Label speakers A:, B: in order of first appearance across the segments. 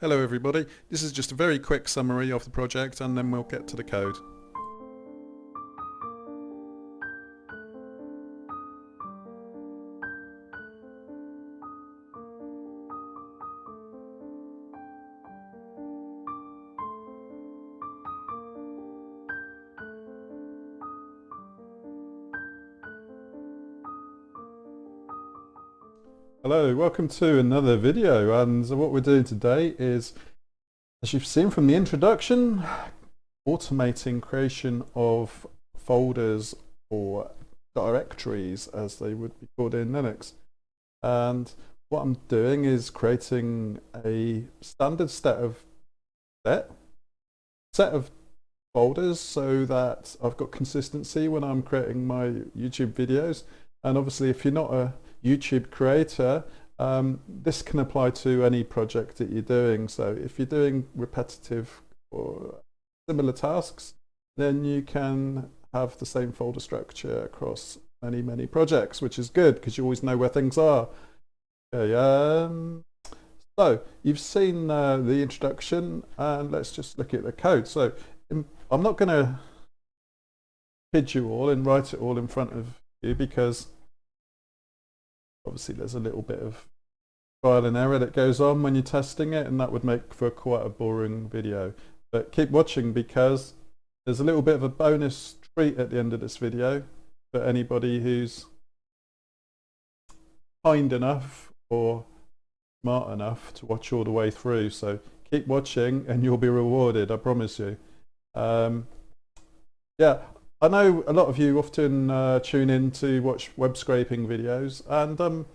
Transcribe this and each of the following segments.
A: Hello everybody, this is just a very quick summary of the project and then we'll get to the code. Hello, welcome to another video, and what we're doing today is, as you've seen from the introduction, automating creation of folders or directories as they would be called in Linux. And what I'm doing is creating a standard set of folders so that I've got consistency when I'm creating my YouTube videos. And obviously if you're not a YouTube creator, this can apply to any project that you're doing. So if you're doing repetitive or similar tasks, then you can have the same folder structure across many projects, which is good because you always know where things are. Okay, so you've seen the introduction, and let's just look at the code. So I'm not going to kid you all and write it all in front of you, because obviously there's a little bit of trial and error that goes on when you're testing it, and that would make for quite a boring video. But keep watching, because there's a little bit of a bonus treat at the end of this video for anybody who's kind enough or smart enough to watch all the way through. So keep watching and you'll be rewarded, I promise you. Yeah, I know a lot of you often tune in to watch web scraping videos, and to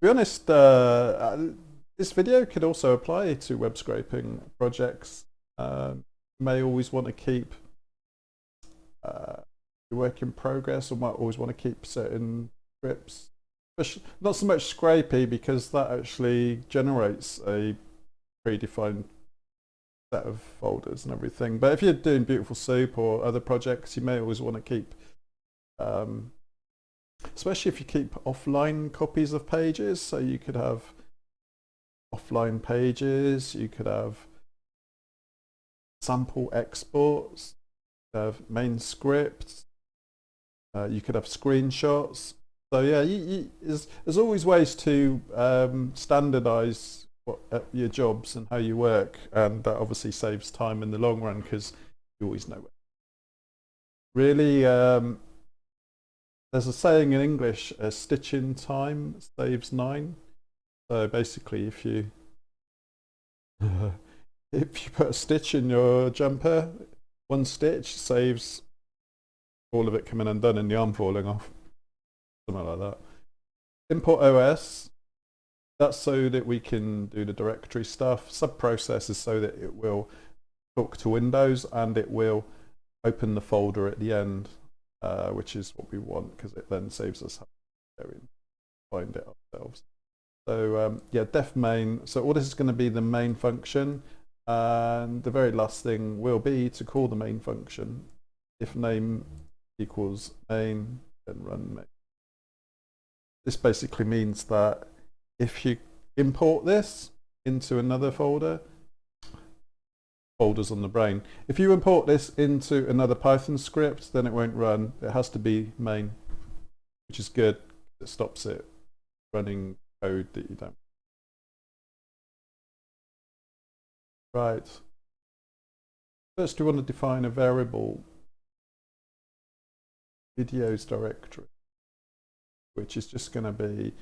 A: be honest, this video could also apply to web scraping projects. You may always want to keep your work in progress, or might always want to keep certain scripts. Not so much scrapey, because that actually generates a predefined set of folders and everything. But if you're doing Beautiful Soup or other projects, you may always want to keep, especially if you keep offline copies of pages. So you could have offline pages, you could have sample exports, have main scripts, you could have screenshots. So yeah, there's always ways to standardize your jobs and how you work, and that obviously saves time in the long run, because you always know it. Really, there's a saying in English, a stitch in time saves 9. So basically, if you put a stitch in your jumper, 1 stitch saves all of it coming undone and the arm falling off, something like that. Import OS. That's so that we can do the directory stuff. Subprocess is so that it will talk to Windows and it will open the folder at the end, which is what we want, because it then saves us having to go and find it ourselves. So yeah, def main. So all this is going to be the main function, and the very last thing will be to call the main function. If name equals main, then run main. This basically means that if you import this into another folder, folders on the brain. If you import this into another Python script, then it won't run. It has to be main, which is good. It stops it running code that you don't. Right. First, we want to define a variable videos directory, which is just going to be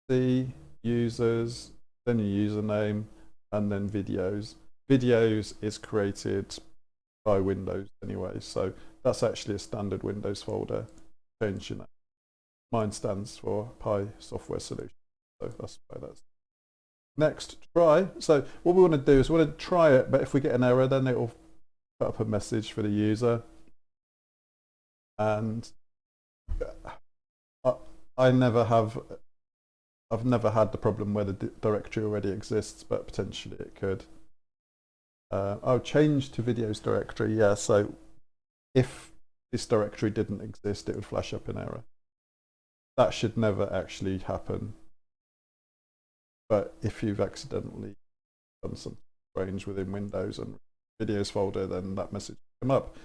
A: the users, then your username, and then videos. Videos is created by Windows anyway, so that's actually a standard Windows folder. Change your name. Mine stands for Pi Software Solution, so that's why that's. Next, try. So what we want to do is we want to try it, but if we get an error, then it will put up a message for the user. And I've never had the problem where the directory already exists, but potentially it could. I'll change to videos directory. Yeah, so if this directory didn't exist, it would flash up an error. That should never actually happen. But if you've accidentally done something strange within Windows and videos folder, then that message will come up.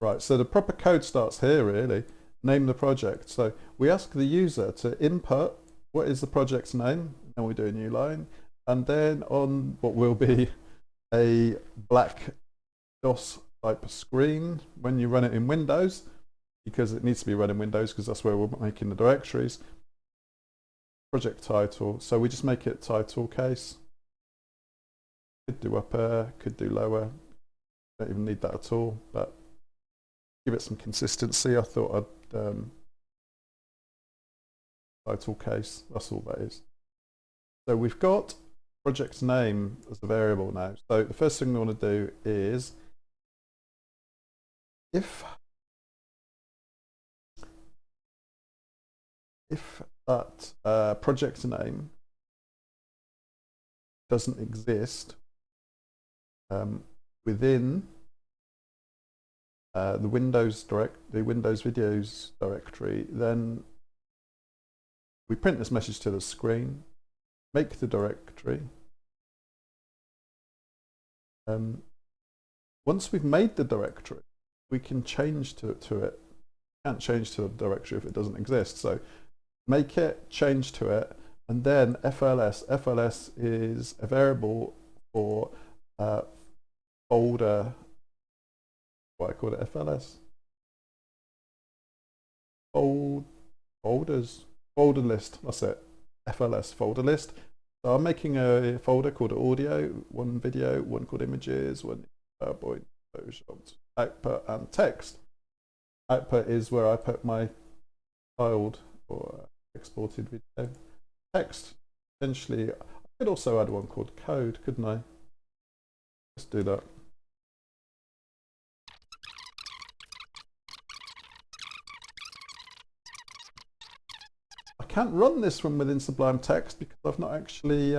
A: Right, so the proper code starts here really. Name the project. So we ask the user to input what is the project's name, and we do a new line, and then on what will be a black DOS type screen when you run it in Windows, because it needs to be run in Windows because that's where we're making the directories. Project title, so we just make it title case. Could do upper, could do lower, don't even need that at all, but give it some consistency. I thought I'd title case, that's all that is. So we've got project's name as a variable now. So the first thing we want to do is if that project name doesn't exist within the Windows videos directory, then we print this message to the screen, make the directory. Once we've made the directory, we can change to it. Can't change to the directory if it doesn't exist. So make it, change to it, and then FLS. FLS is a variable for folder. What I call it, FLS. Folders. Folder list. That's it. FLS folder list. So I'm making a folder called audio, one video, one called images, one PowerPoint, Photoshop, output, and text. Output is where I put my filed or exported video. Text, essentially, I could also add one called code, couldn't I? Let's do that. I can't run this from within Sublime Text because I've not actually,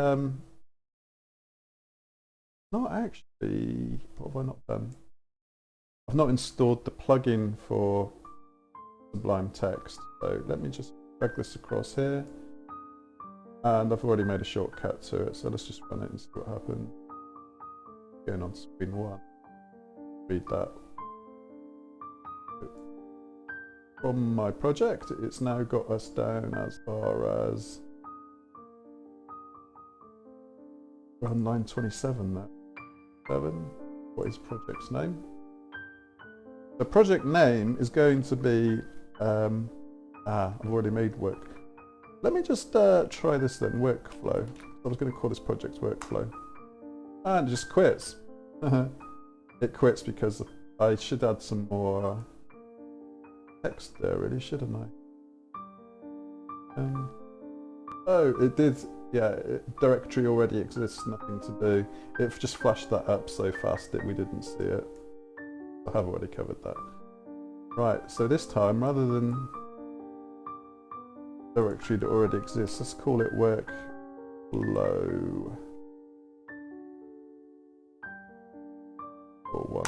A: what have I not done? I've not installed the plugin for Sublime Text. So let me just drag this across here. And I've already made a shortcut to it. So let's just run it and see what happens. Going on screen 1. Read that. From my project, it's now got us down as far as around line 27 now. 7. What is project's name? The project name is going to be, I've already made work. Let me just try this then, workflow. I was going to call this project workflow. And it just quits. It quits because I should add some more text there really, shouldn't I? Oh, it did. Yeah, directory already exists, nothing to do. It just flashed that up so fast that we didn't see it. I have already covered that. Right, so this time, rather than directory that already exists, let's call it workflow. Or 1.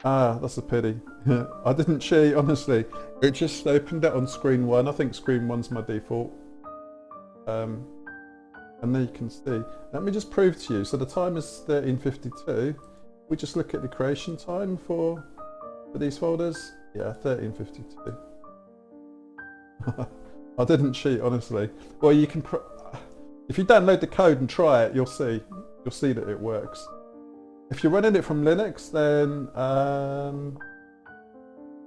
A: Ah, that's a pity. I didn't cheat, honestly. It just opened it on screen 1. I think screen 1's my default. And there you can see. Let me just prove to you. So the time is 13:52. We just look at the creation time for these folders. Yeah, 13:52. I didn't cheat, honestly. Well, you can. If you download the code and try it, you'll see that it works. If you're running it from Linux, then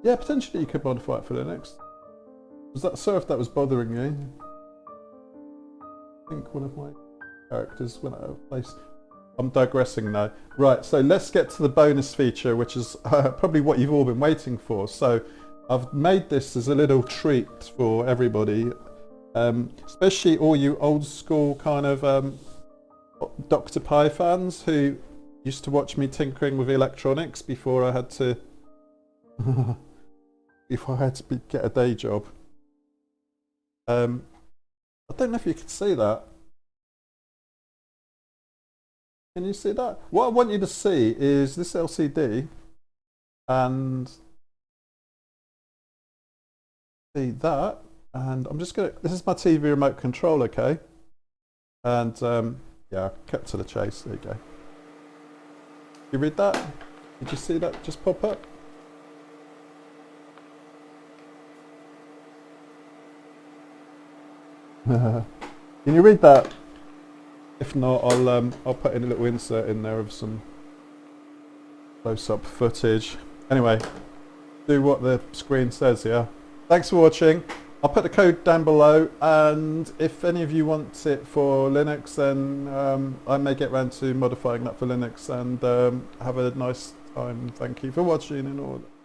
A: yeah, potentially you could modify it for Linux. Sorry if that was bothering you. I think one of my characters went out of place. I'm digressing now. Right, so let's get to the bonus feature, which is probably what you've all been waiting for. So I've made this as a little treat for everybody, especially all you old school kind of Dr. Pi fans who used to watch me tinkering with electronics before I had to get a day job. I don't know if you can see that. Can you see that? What I want you to see is this LCD and see that. And I'm just gonna, this is my TV remote control, okay? And Yeah, cut to the chase. There you go. You read that? Did you see that just pop up? Can you read that? If not, I'll put in a little insert in there of some close-up footage. Anyway, do what the screen says, yeah? Thanks for watching. I'll put the code down below, and if any of you want it for Linux, then I may get around to modifying that for Linux, and have a nice time. Thank you for watching and all that.